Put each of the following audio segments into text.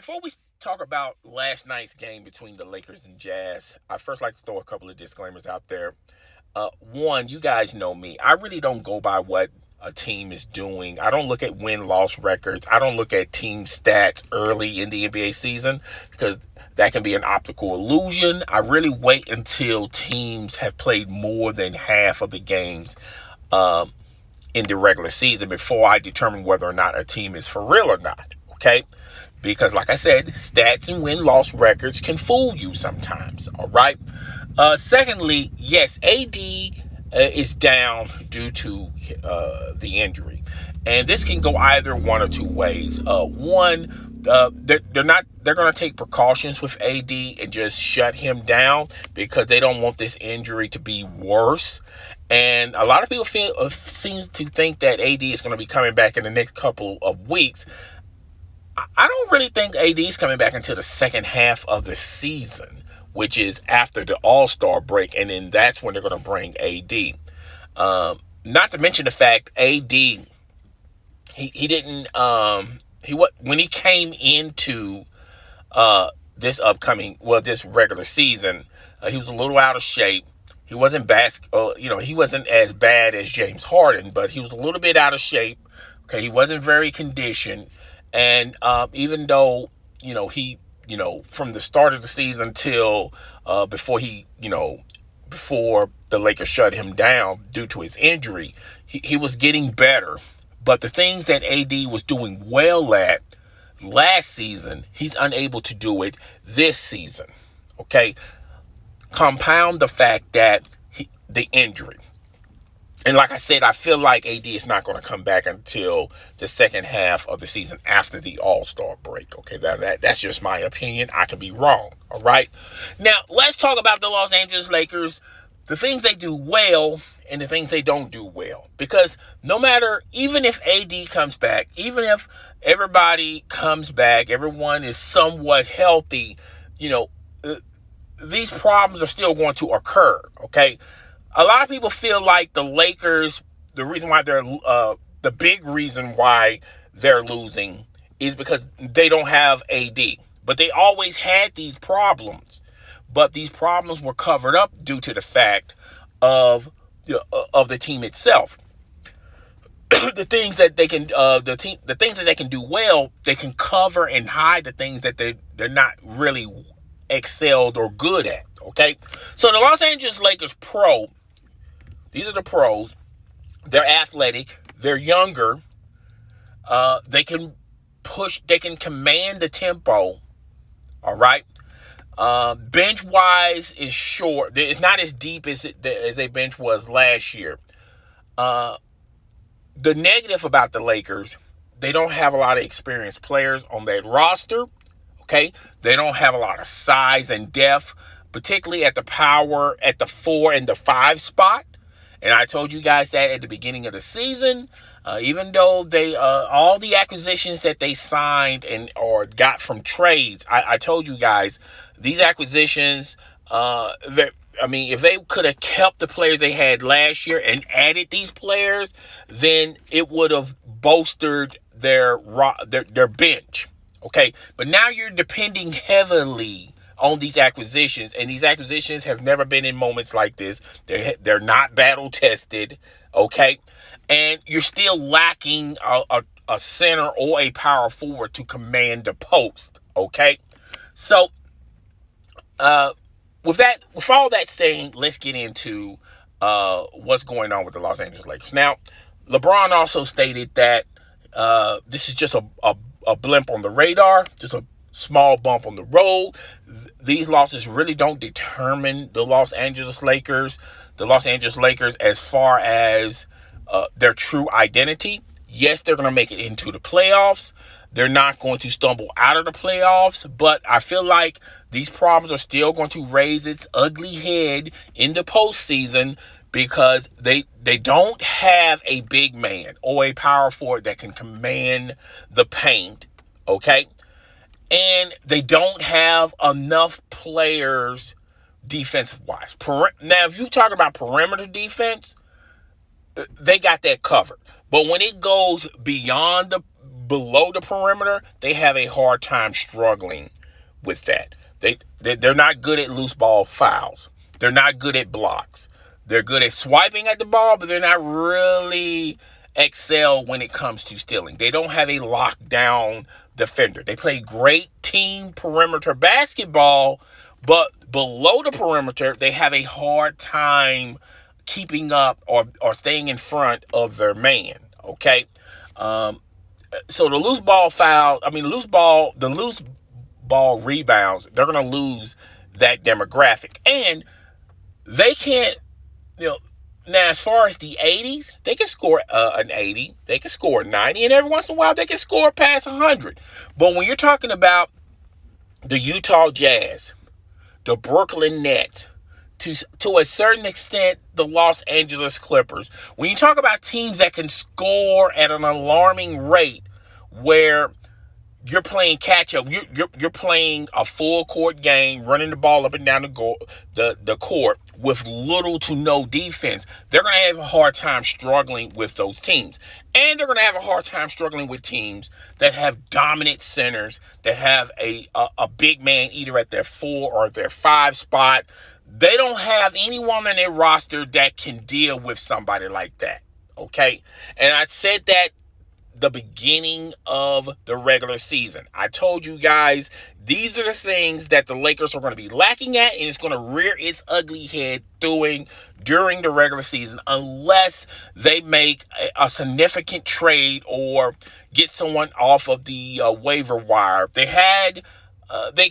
before we talk about last night's game between the Lakers and Jazz, I first like to throw a couple of disclaimers out there. One, you guys know me. I really don't go by what a team is doing. I don't look at win-loss records. I don't look at team stats early in the NBA season because that can be an optical illusion. I really wait until teams have played more than half of the games in the regular season before I determine whether or not a team is for real or not. Okay? Because like I said, stats and win-loss records can fool you sometimes. All right? Secondly, yes, AD is down due to the injury. And this can go either one or two ways. One, they're going to take precautions with AD and just shut him down because they don't want this injury to be worse. And a lot of people seem to think that AD is going to be coming back in the next couple of weeks. I don't really think AD is coming back until the second half of the season, which is after the All-Star break, and then that's when they're going to bring AD. Not to mention the fact AD, he didn't when he came into this regular season, he was a little out of shape. He wasn't he wasn't as bad as James Harden, but he was a little bit out of shape. Okay, he wasn't very conditioned, and even though he from the start of the season till before the Lakers shut him down due to his injury, he was getting better. But the things that AD was doing well at last season, he's unable to do it this season. Okay? Compound the fact that the injury. And like I said, I feel like AD is not going to come back until the second half of the season after the All-Star break. Okay, that's just my opinion. I could be wrong. All right. Now, let's talk about the Los Angeles Lakers, the things they do well and the things they don't do well. Because no matter, even if AD comes back, even if everybody comes back, everyone is somewhat healthy, these problems are still going to occur. Okay. A lot of people feel like the Lakers, the big reason why they're losing is because they don't have AD. But they always had these problems. But these problems were covered up due to the fact of the team itself. The things that they can the things that they can do well, they can cover and hide the things that they're not really excelled or good at. Okay? So the Los Angeles Lakers these are the pros. They're athletic. They're younger. They can push. They can command the tempo. All right. Bench-wise is short. It's not as deep as a bench was last year. The negative about the Lakers, they don't have a lot of experienced players on that roster. Okay. They don't have a lot of size and depth, particularly at the 4 and the 5 spot. And I told you guys that at the beginning of the season, even though they all the acquisitions that they signed or got from trades, I told you guys these acquisitions. If they could have kept the players they had last year and added these players, then it would have bolstered their bench. Okay, but now you're depending heavily on these acquisitions, and these acquisitions have never been in moments like this. They're not battle tested, okay? And you're still lacking a center or a power forward to command the post, okay? So, with all that saying, let's get into what's going on with the Los Angeles Lakers. Now, LeBron also stated that this is just a blimp on the radar, just a small bump on the road. These losses really don't determine the Los Angeles Lakers. The Los Angeles Lakers, as far as their true identity, yes, they're going to make it into the playoffs. They're not going to stumble out of the playoffs, but I feel like these problems are still going to raise its ugly head in the postseason because they don't have a big man or a power forward that can command the paint, okay? And they don't have enough players defensive-wise. Now, if you talk about perimeter defense, they got that covered. But when it goes beyond below the perimeter, they have a hard time struggling with that. They're not good at loose ball fouls. They're not good at blocks. They're good at swiping at the ball, but they're not really excel when it comes to stealing. They don't have a lockdown defender. They play great team perimeter basketball, but below the perimeter, they have a hard time keeping up or staying in front of their man. Okay. So the loose ball the loose ball rebounds, they're going to lose that demographic. And they can't, now as far as the 80s, they can score an 80, they can score a 90, and every once in a while they can score past 100. But when you're talking about the Utah Jazz, the Brooklyn Nets, to a certain extent, the Los Angeles Clippers, when you talk about teams that can score at an alarming rate where you're playing catch up, you're playing a full court game, running the ball up and down the court with little to no defense, they're going to have a hard time struggling with those teams. And they're going to have a hard time struggling with teams that have dominant centers, that have a big man either at their 4 or their 5 spot. They don't have anyone on their roster that can deal with somebody like that. Okay? And I said that the beginning of the regular season. I told you guys, these are the things that the Lakers are going to be lacking at, and it's going to rear its ugly head during the regular season unless they make a significant trade or get someone off of the waiver wire. They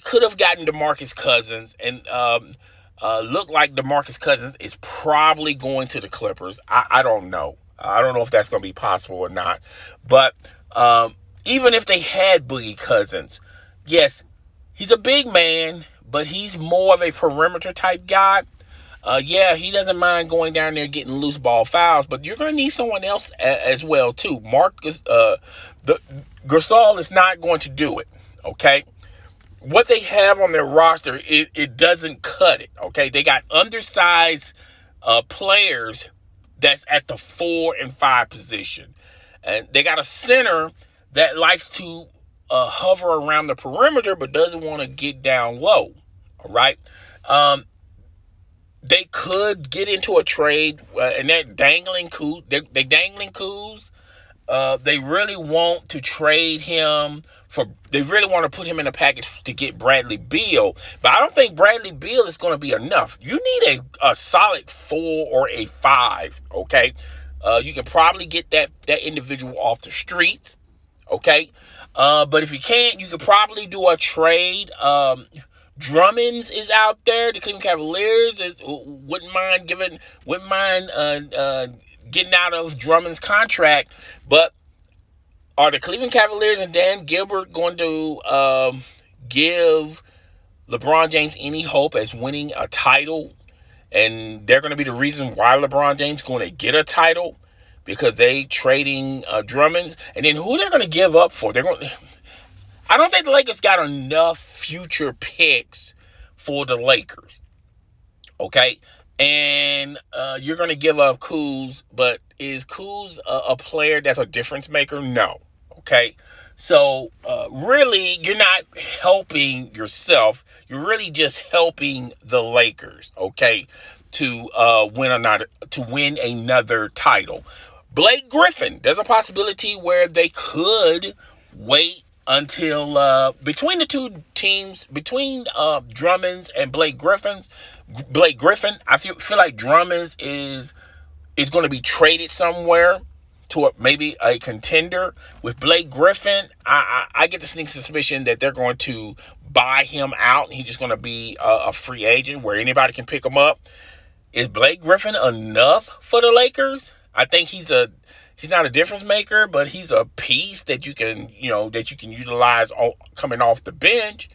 could have gotten DeMarcus Cousins, and look like DeMarcus Cousins is probably going to the Clippers. I don't know. I don't know if that's going to be possible or not. But even if they had Boogie Cousins, yes, he's a big man, but he's more of a perimeter type guy. Yeah, he doesn't mind going down there getting loose ball fouls, but you're going to need someone else as well too. Gasol is not going to do it. Okay. What they have on their roster, it doesn't cut it. Okay. They got undersized players that's at the 4 and 5 position. And they got a center that likes to hover around the perimeter but doesn't want to get down low. All right. They could get into a trade and they're dangling Kuz. They're dangling Kuz. They really want to trade him they really want to put him in a package to get Bradley Beal, but I don't think Bradley Beal is going to be enough. You need a solid 4 or a 5, okay? You can probably get that individual off the streets, okay? But if you can't, you could probably do a trade. Drummond is out there. The Cleveland Cavaliers wouldn't mind getting out of Drummond's contract, but are the Cleveland Cavaliers and Dan Gilbert going to give LeBron James any hope as winning a title? And they're going to be the reason why LeBron James going to get a title because they trading Drummond. And then who they're going to give up for? I don't think the Lakers got enough future picks for the Lakers. Okay? And you're going to give up Kuz, but is Kuz a player that's a difference maker? No. Okay? So, really, you're not helping yourself. You're really just helping the Lakers, okay, to win another title. Blake Griffin, there's a possibility where they could wait until between the two teams, between Drummond's and Blake Griffin, I feel like Drummond's is going to be traded somewhere to maybe a contender. With Blake Griffin, I get the sneaking suspicion that they're going to buy him out. He's just going to be a free agent where anybody can pick him up. Is Blake Griffin enough for the Lakers? I think he's not a difference maker, but he's a piece that you can utilize coming off the bench.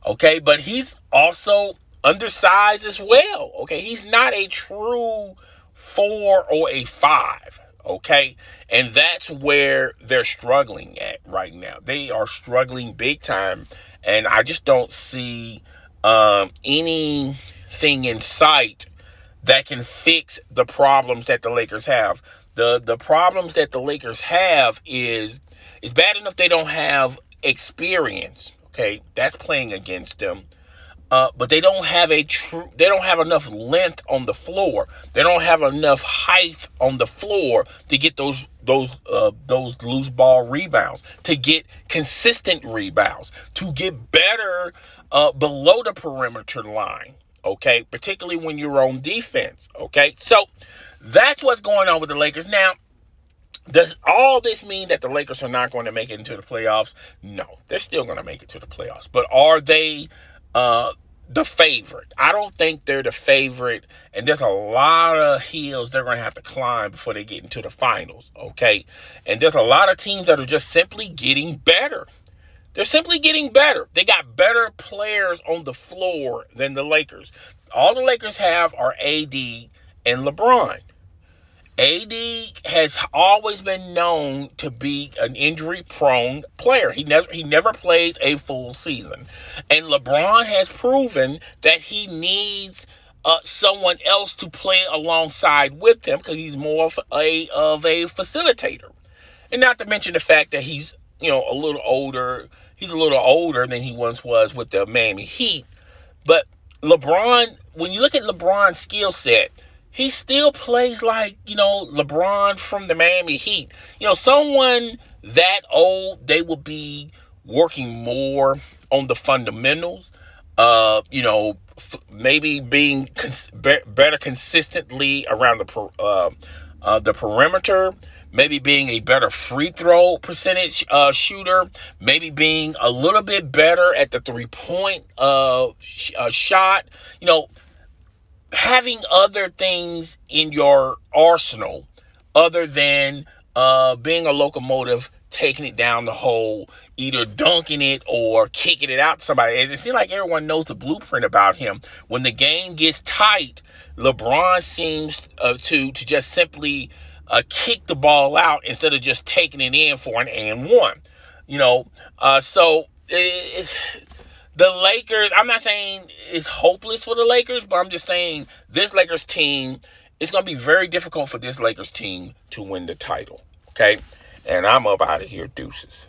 Okay, but he's also undersized as well. Okay, he's not a true 4 or a 5. Okay, and that's where they're struggling at right now. They are struggling big time, and I just don't see anything in sight that can fix the problems that the Lakers have. The problems that the Lakers have is It's bad enough they don't have experience. Okay, that's playing against them. But they don't have they don't have enough length on the floor. They don't have enough height on the floor to get those loose ball rebounds, to get consistent rebounds, to get better below the perimeter line. Okay, particularly when you're on defense. Okay, so that's what's going on with the Lakers now. Does all this mean that the Lakers are not going to make it into the playoffs? No, they're still going to make it to the playoffs. But are they the favorite? I don't think they're the favorite, and there's a lot of hills they're going to have to climb before they get into the finals, okay? And there's a lot of teams that are just simply getting better. They're simply getting better. They got better players on the floor than the Lakers. All the Lakers have are AD and LeBron. AD has always been known to be an injury-prone player. He never plays a full season. And LeBron has proven that he needs someone else to play alongside with him because he's more of a facilitator. And not to mention the fact that he's, a little older. He's a little older than he once was with the Miami Heat. But LeBron, when you look at LeBron's skill set, he still plays like, LeBron from the Miami Heat. Someone that old, they will be working more on the fundamentals. Maybe being better consistently around the perimeter. Maybe being a better free throw percentage shooter. Maybe being a little bit better at the 3-point shot. Having other things in your arsenal other than being a locomotive, taking it down the hole, either dunking it or kicking it out to somebody. And it seems like everyone knows the blueprint about him. When the game gets tight, LeBron seems to just simply kick the ball out instead of just taking it in for an and one. So it's... The Lakers, I'm not saying it's hopeless for the Lakers, but I'm just saying this Lakers team, it's going to be very difficult for this Lakers team to win the title, okay? And I'm up out of here, deuces.